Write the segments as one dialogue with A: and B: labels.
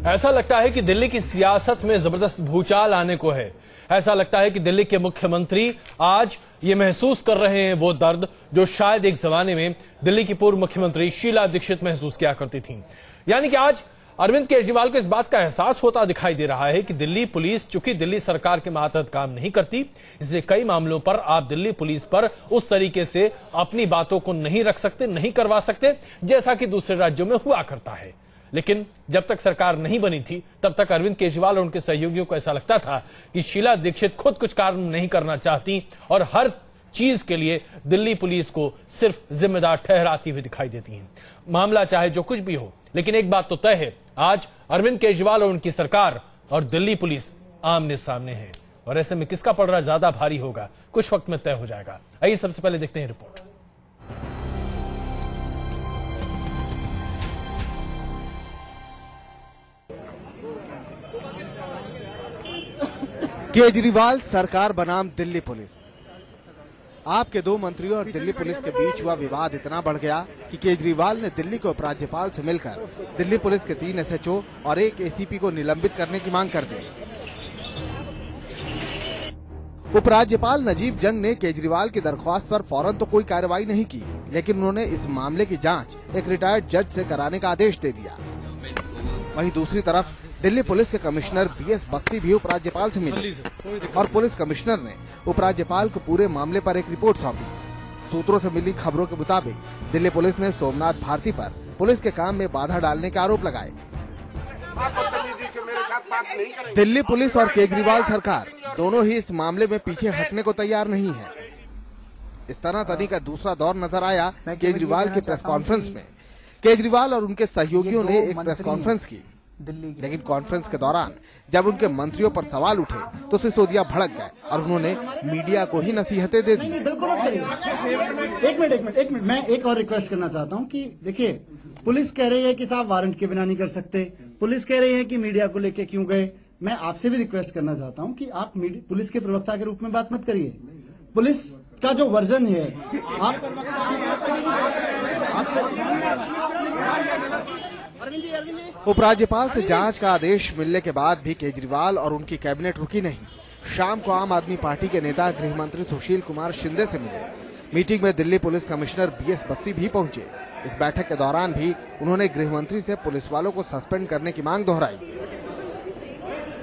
A: ऐसा लगता है कि दिल्ली की सियासत में जबरदस्त भूचाल आने को है। ऐसा लगता है कि दिल्ली के मुख्यमंत्री आज ये महसूस कर रहे हैं वो दर्द जो शायद एक जमाने में दिल्ली की पूर्व मुख्यमंत्री शीला दीक्षित महसूस किया करती थी। यानी कि आज अरविंद केजरीवाल को इस बात का एहसास होता दिखाई दे रहा है कि दिल्ली पुलिस चूंकि दिल्ली सरकार के मातहत काम नहीं करती, इसलिए कई मामलों पर आप दिल्ली पुलिस पर उस तरीके से अपनी बातों को नहीं रख सकते, नहीं करवा सकते जैसा कि दूसरे राज्यों में हुआ करता है। लेकिन जब तक सरकार नहीं बनी थी तब तक अरविंद केजरीवाल और उनके सहयोगियों को ऐसा लगता था कि शीला दीक्षित खुद कुछ काम नहीं करना चाहती और हर चीज के लिए दिल्ली पुलिस को सिर्फ जिम्मेदार ठहराती हुई दिखाई देती हैं। मामला चाहे जो कुछ भी हो, लेकिन एक बात तो तय है, आज अरविंद केजरीवाल और उनकी सरकार और दिल्ली पुलिस आमने सामने है और ऐसे में किसका पलड़ा ज्यादा भारी होगा कुछ वक्त में तय हो जाएगा। आइए सबसे पहले देखते हैं रिपोर्ट।
B: केजरीवाल सरकार बनाम दिल्ली पुलिस। आपके दो मंत्रियों और दिल्ली पुलिस के बीच हुआ विवाद इतना बढ़ गया कि केजरीवाल ने दिल्ली के उपराज्यपाल से मिलकर दिल्ली पुलिस के 3 SHO और 1 ACP को निलंबित करने की मांग कर दी। उपराज्यपाल नजीब जंग ने केजरीवाल की दरख्वास्त पर फौरन तो कोई कार्रवाई नहीं की, लेकिन उन्होंने इस मामले की जांच एक रिटायर्ड जज से कराने का आदेश दे दिया। वहीं दूसरी तरफ दिल्ली पुलिस के कमिश्नर BS बख्शी भी उपराज्यपाल से मिले और पुलिस कमिश्नर ने उपराज्यपाल को पूरे मामले पर एक रिपोर्ट सौंपी। सूत्रों से मिली खबरों के मुताबिक दिल्ली पुलिस ने सोमनाथ भारती पर पुलिस के काम में बाधा डालने के आरोप लगाए। दिल्ली पुलिस और केजरीवाल सरकार दोनों ही इस मामले में पीछे हटने को तैयार नहीं है। इस तनातनी का दूसरा दौर नजर आया केजरीवाल की प्रेस कॉन्फ्रेंस में। केजरीवाल और उनके सहयोगियों ने एक प्रेस कॉन्फ्रेंस की, लेकिन कॉन्फ्रेंस के दौरान जब उनके मंत्रियों पर सवाल उठे तो सिसोदिया भड़क गए और उन्होंने मीडिया को ही नसीहतें दे दी।
C: एक मिनट, मैं एक और रिक्वेस्ट करना चाहता हूं कि देखिए, पुलिस कह रही है कि साहब वारंट के बिना नहीं कर सकते, पुलिस कह रही है कि मीडिया को लेके क्यों गए। मैं आपसे भी रिक्वेस्ट करना चाहता हूं कि आप पुलिस के प्रवक्ता के रूप में बात मत करिए। पुलिस का जो वर्जन है
B: उपराज्यपाल से जांच का आदेश मिलने के बाद भी केजरीवाल और उनकी कैबिनेट रुकी नहीं। शाम को आम आदमी पार्टी के नेता गृह मंत्री सुशील कुमार शिंदे से मिले। मीटिंग में Delhi police commissioner BS Bakshi भी पहुंचे। इस बैठक के दौरान भी उन्होंने गृह मंत्री से पुलिस वालों को सस्पेंड करने की मांग दोहराई।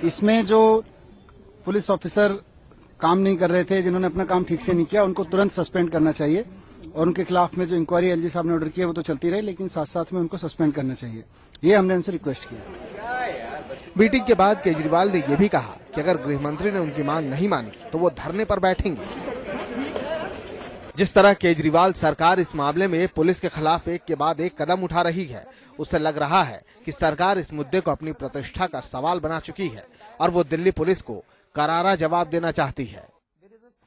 C: इसमें जो पुलिस ऑफिसर काम नहीं कर रहे थे, जिन्होंने अपना काम ठीक से नहीं किया, उनको तुरंत सस्पेंड करना चाहिए और उनके खिलाफ में जो इंक्वायरी LG साहब ने ऑर्डर किया वो तो चलती रहे, लेकिन साथ साथ में उनको सस्पेंड करना चाहिए। ये हमने उनसे रिक्वेस्ट किया।
B: मीटिंग के बाद केजरीवाल ने यह भी कहा कि अगर गृह मंत्री ने उनकी मांग नहीं मानी तो वो धरने पर बैठेंगे। जिस तरह केजरीवाल सरकार इस मामले में पुलिस के खिलाफ एक के बाद एक कदम उठा रही है, उससे लग रहा है कि सरकार इस मुद्दे को अपनी प्रतिष्ठा का सवाल बना चुकी है और वो दिल्ली पुलिस को करारा जवाब देना चाहती है।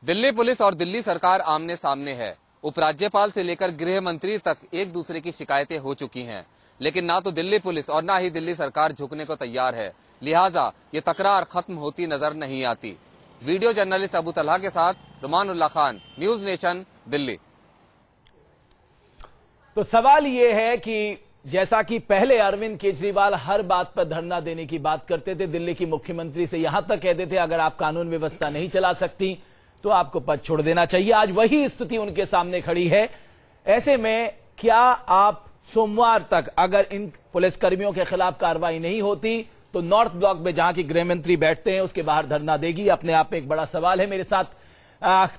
D: दिल्ली पुलिस और दिल्ली सरकार आमने सामने है। उपराज्यपाल से लेकर गृह मंत्री तक एक दूसरे की शिकायतें हो चुकी हैं, लेकिन ना तो दिल्ली पुलिस और ना ही दिल्ली सरकार झुकने को तैयार है। लिहाजा ये तकरार खत्म होती नजर नहीं आती। वीडियो जर्नलिस्ट अबू तलहा के साथ रुमानुल्लाह खान, न्यूज नेशन, दिल्ली।
E: तो सवाल ये है कि जैसा कि पहले अरविंद केजरीवाल हर बात पर धरना देने की बात करते थे, दिल्ली की मुख्यमंत्री से यहां तक कहते थे अगर आप कानून व्यवस्था नहीं चला सकती तो आपको पद छोड़ देना चाहिए। आज वही स्थिति उनके सामने खड़ी है। ऐसे में क्या आप सोमवार तक अगर इन पुलिसकर्मियों के खिलाफ कार्रवाई नहीं होती तो नॉर्थ ब्लॉक में जहां की गृह मंत्री बैठते हैं उसके बाहर धरना देगी? अपने आप में एक बड़ा सवाल है। मेरे साथ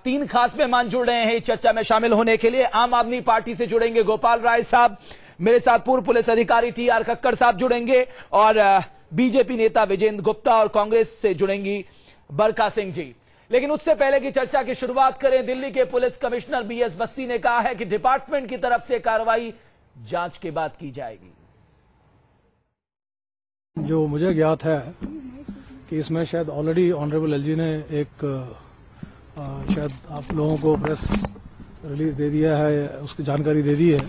E: 3 खास मेहमान जुड़ रहे हैं चर्चा में शामिल होने के लिए। आम आदमी पार्टी से जुड़ेंगे गोपाल राय साहब, मेरे साथ पूर्व पुलिस अधिकारी TR खक्कर साहब जुड़ेंगे और बीजेपी नेता विजेंद्र गुप्ता और कांग्रेस से जुड़ेंगी बरका सिंह जी। लेकिन उससे पहले की चर्चा की शुरुआत करें। दिल्ली के पुलिस कमिश्नर BS बख्शी ने कहा है कि डिपार्टमेंट की तरफ से कार्रवाई जांच के बाद की जाएगी।
F: जो मुझे ज्ञात है कि इसमें शायद ऑलरेडी ऑनरेबल LG ने एक शायद आप लोगों को प्रेस रिलीज दे दिया है, उसकी जानकारी दे दी है